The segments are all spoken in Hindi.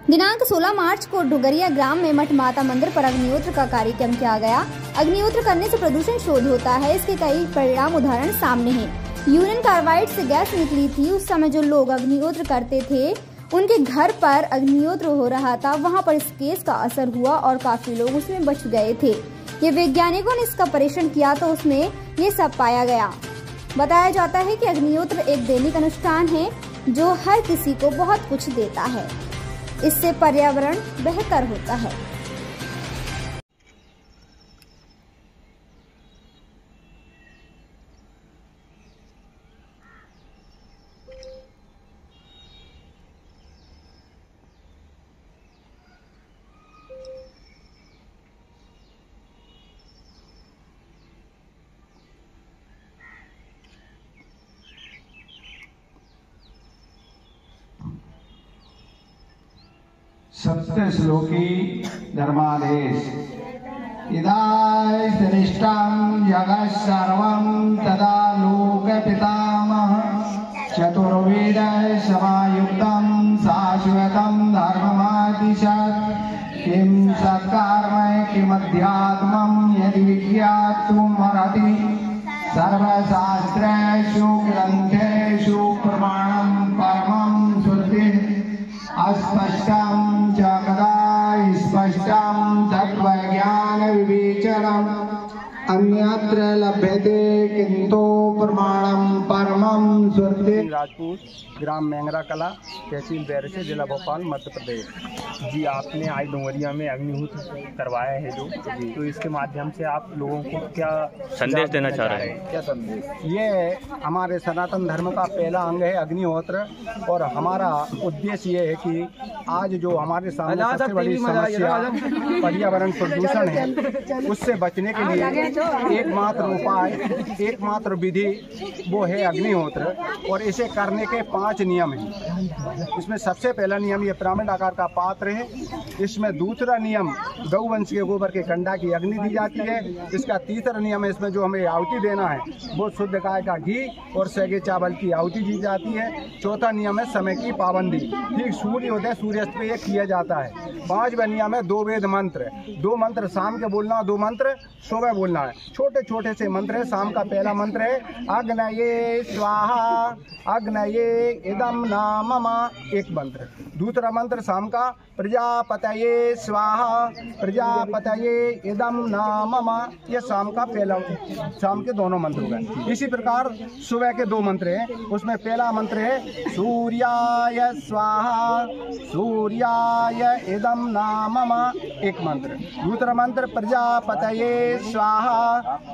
दिनांक 16 मार्च को डुगरिया ग्राम में मठ माता मंदिर पर अग्निहोत्र का कार्यक्रम किया गया। अग्निहोत्र करने से प्रदूषण शोध होता है। इसके कई परिणाम उदाहरण सामने हैं। यूरिन कार्बाइड से गैस निकली थी। उस समय जो लोग अग्निहोत्र करते थे उनके घर पर अग्निहोत्र हो रहा था, वहां पर इस गैस का असर हुआ और काफी लोग उसमें बच गए थे। ये वैज्ञानिकों ने इसका परीक्षण किया तो उसमें ये सब पाया गया। बताया जाता है कि अग्निहोत्र एक दैनिक अनुष्ठान है जो हर किसी को बहुत कुछ देता है। इससे पर्यावरण बेहतर होता है। सप्तश्लोकी धर्मादेश इदास्तनिष्ठं जगः सर्वं तदा लोकपितामह चतुर्वेदः समायुक्तं शाश्वतं धर्ममादिशत् किं सत्कर्म किमध्यात्मं यदि विज्ञातुमर्हति सर्वशास्त्रेषु ग्रन्थेषु प्रमाणं परमं श्रुतिः अस्पष्टं च कदा स्पष्टं तत्त्वज्ञान विवेचनम् अन्यत्र लभ्यते किंतु प्रमाणं परमं श्रुति। राजपूत, ग्राम मेंगरा कला, तहसील बैरसे, जिला भोपाल, मध्य प्रदेश। जी, आपने आज डुंगरिया में अग्निहोत्र करवाया है जो, तो इसके माध्यम से आप लोगों को क्या संदेश देना चाह रहे हैं? क्या संदेश? ये हमारे सनातन धर्म का पहला अंग है अग्निहोत्र, और हमारा उद्देश्य ये है कि आज जो हमारे सामने सबसे बड़ी समस्या पर्यावरण प्रदूषण है, उससे बचने के लिए एकमात्र उपाय, एकमात्र विधि वो है अग्निहोत्र। और इसे करने के 5 नियम हैं। इसमें सबसे पहला नियम ये पिरामिड आकार का पात्र है। इसमें दूसरा नियम गौवंश के गोबर के कंडा की अग्नि दी जाती है। इसका तीसरा नियम है, इसमें जो हमें आहुति देना है वो शुद्ध गाय का घी और सेगे चावल की आहुति दी जाती है। चौथा नियम है समय की पाबंदी, ठीक सूर्योदय सूर्यास्त पे ये किया जाता है। 5वां नियम है 2 वेद मंत्र, 2 मंत्र शाम के बोलना, 2 मंत्र सुबह बोलना है। छोटे छोटे से मंत्र है। शाम का पहला मंत्र है अग्नये स्वाहा अग्नये इदम नाममा, एक मंत्र। दूसरा मंत्र शाम का प्रजापतये स्वाहा प्रजापतये इदम नाममा, ये शाम का पहला, शाम के दोनों मंत्र हो गए। इसी प्रकार सुबह के 2 मंत्र हैं। उसमें पहला मंत्र है सूर्याय स्वाहा सूर्याय इदम नाममा, एक मंत्र। दूसरा मंत्र प्रजापतये स्वाहा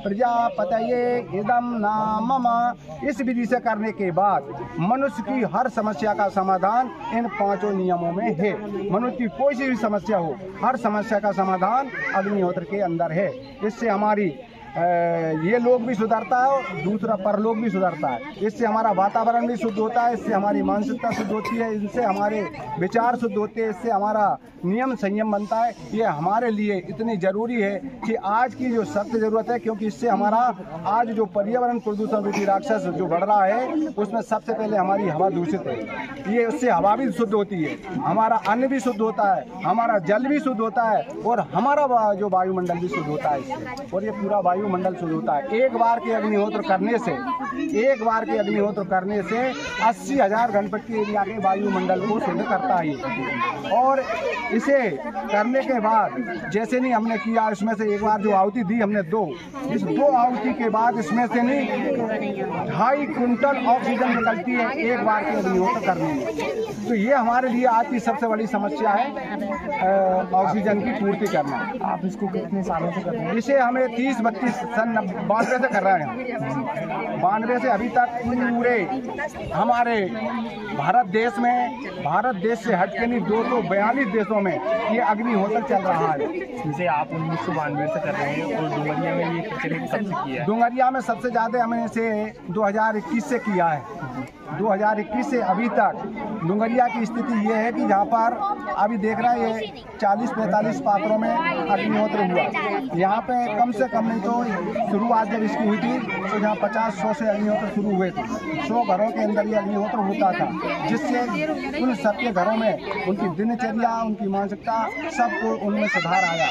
प्रजापतये इदम नाममा। इस विधि से करने के बाद मनुष्य की हर समस्या का समाधान इन 5 नियमों में है। मनुष्य की कोई सी भी समस्या हो, हर समस्या का समाधान अग्निहोत्र के अंदर है। इससे हमारी ये लोग भी सुधरता है और दूसरा परलोक भी सुधरता है। इससे हमारा वातावरण भी शुद्ध होता है, इससे हमारी मानसिकता शुद्ध होती है, इससे हमारे विचार शुद्ध होते हैं, इससे हमारा नियम संयम बनता है। ये हमारे लिए इतनी ज़रूरी है कि आज की जो सख्त ज़रूरत है, क्योंकि इससे हमारा आज जो पर्यावरण प्रदूषण रूपी राक्षस जो बढ़ रहा है, उसमें सबसे पहले हमारी हवा दूषित है। ये उससे हवा भी शुद्ध होती है, हमारा अन्न भी शुद्ध होता है, हमारा जल भी शुद्ध होता है और हमारा जो वायुमंडल भी शुद्ध होता है इससे, और ये पूरा वायुमंडल शुद्ध होता है। एक बार के अग्निहोत्र करने से 80,000 घनफुट के एरिया के वायुमंडल को शुद्ध करता है। और इसे करने के बाद जैसे नहीं हमने किया, इसमें से एक बार जो आहुति दी हमने 2, इस 2 आहुति के बाद इसमें से नहीं 2.5 कुंटल ऑक्सीजन निकलती है एक बार के अग्निहोत्र करने में। तो ये हमारे लिए आज की सबसे बड़ी समस्या है, ऑक्सीजन की पूर्ति करना। आप इसको कितने सालों से कर रहे हैं? इसे हमें 30-32 सन 92 से कर रहे हैं। 92 से अभी तक पूरे हमारे भारत देश से हट के नहीं 242 देशों में ये अग्निहोत्र चल रहा है। जैसे आप 1992 से कर रहे हैं और डुंगरिया में ये प्रचलित कब से किया है? डुंगरिया में सबसे ज़्यादा हमने इसे 2021 से किया है। 2021 से अभी तक डुंगरिया की स्थिति ये है कि जहाँ पर अभी देख रहा है ये 40-45 पात्रों में अग्निहोत्र हुआ। यहाँ पे कम से कम नहीं तो शुरुआत जब इसकी हुई थी तो जहाँ 50-100 से अग्निहोत्र शुरू हुए थे, 100 घरों के अंदर ये अग्निहोत्र होता था, जिससे उन सबके घरों में उनकी दिनचर्या, उनकी मानसिकता, सबको उनमें सुधार आया।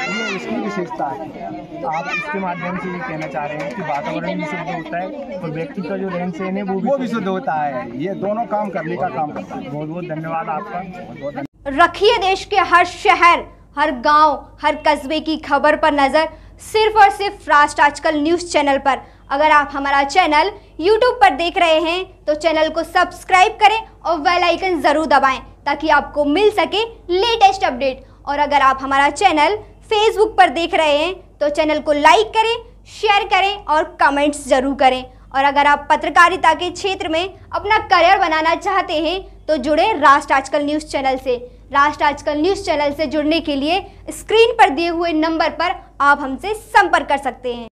ये इसकी विशेषता है। तो आप इसके माध्यम से ये कहना चाह रहे हैं कि वातावरण भी शुद्ध होता है और व्यक्ति का जो रहन सहन है वो भी शुद्ध होता है। ये दोनों काम करने का काम करता है। बहुत बहुत धन्यवाद आपका। रखिए देश के हर शहर, हर गांव, हर कस्बे की खबर पर नजर, सिर्फ और सिर्फ राष्ट्र आजकल न्यूज चैनल पर। अगर आप हमारा चैनल YouTube पर देख रहे हैं तो चैनल को सब्सक्राइब करें और बेल आइकन जरूर दबाएं ताकि आपको मिल सके लेटेस्ट अपडेट। और अगर आप हमारा चैनल Facebook पर देख रहे हैं तो चैनल को लाइक करें, शेयर करें और कमेंट्स जरूर करें। और अगर आप पत्रकारिता के क्षेत्र में अपना करियर बनाना चाहते हैं तो जुड़े राष्ट्र आजकल न्यूज चैनल से। राष्ट्र आजकल न्यूज चैनल से जुड़ने के लिए स्क्रीन पर दिए हुए नंबर पर आप हमसे संपर्क कर सकते हैं।